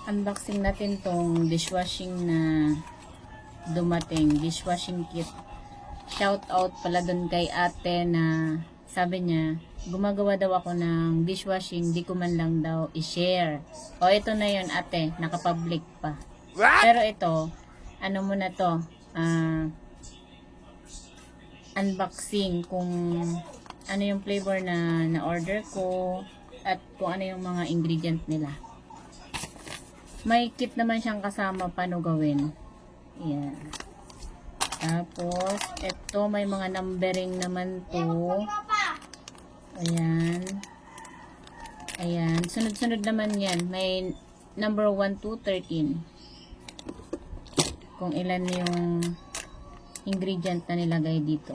Unboxing natin tong dishwashing na dumating, dishwashing kit. Shout out pala dun kay ate na sabi niya, gumagawa daw ako ng dishwashing, di ko man lang daw i-share. O ito na yun ate, nakapublic pa. Pero ito, ano mo na to, unboxing kung ano yung flavor na na-order ko at kung ano yung mga ingredient nila. May kit naman siyang kasama paano gawin. Ayan. Tapos, ito may mga numbering naman to. Ayan. Ayan. Sunod-sunod naman yan. May number 1 to 13. Kung ilan yung ingredient na nilagay dito.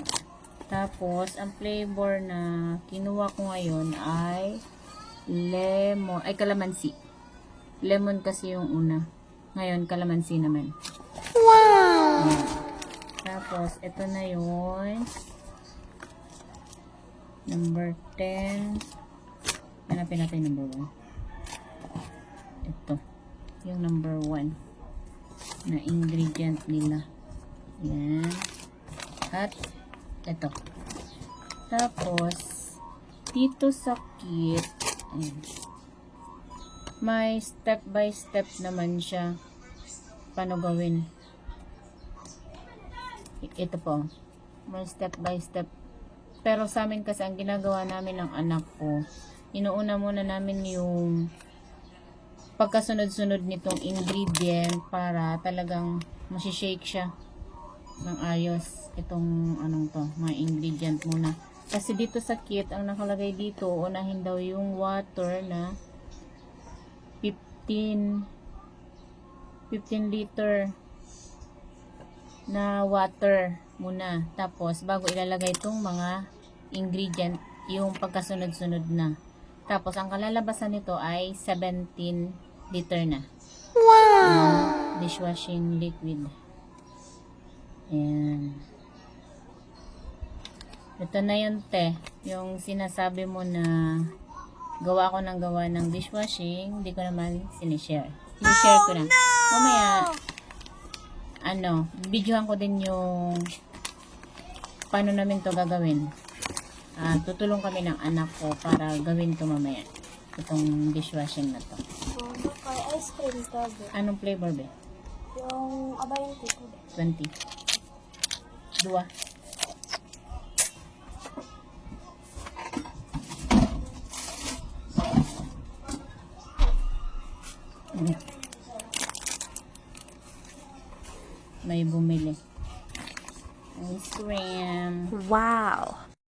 Tapos, ang flavor na kinuha ko ngayon ay lemon, ay kalamansi. Lemon kasi yung una. Ngayon, kalamansi naman. Wow! Ayan. Tapos, ito na yun. Number 10. Hanapin natin number 1. Ito. Yung number 1 na ingredient nila. Ayan. At, ito. Tapos, dito sa kit, ayan. May step by step naman siya paano gawin. Ito po, may step by step, pero sa amin kasi ang ginagawa namin ng anak ko, inuuna muna namin yung pagkasunod-sunod nitong ingredient para talagang masishake siya ng ayos itong anong to, mga ingredient muna. Kasi dito sa kit, ang nakalagay dito, unahin daw yung water na 15 liter na water muna. Tapos, bago ilalagay itong mga ingredient, yung pagkasunod-sunod na. Tapos, ang kalalabasan nito ay 17 liter na. Wow! Dishwashing liquid. Ayan. Ito na yun, te. Yung sinasabi mo na gawa ko ng gawa ng dishwashing, hindi ko naman sinishare. Sinishare ko na. Mamaya, videohan ko din yung paano namin to gagawin. Tutulong kami ng anak ko para gawin to mamaya. Itong dishwashing na to. Kay ice cream ka ba? Anong flavor ba? Yung abayang tiko. 20. Dua. May bumili. Ice cream. Wow!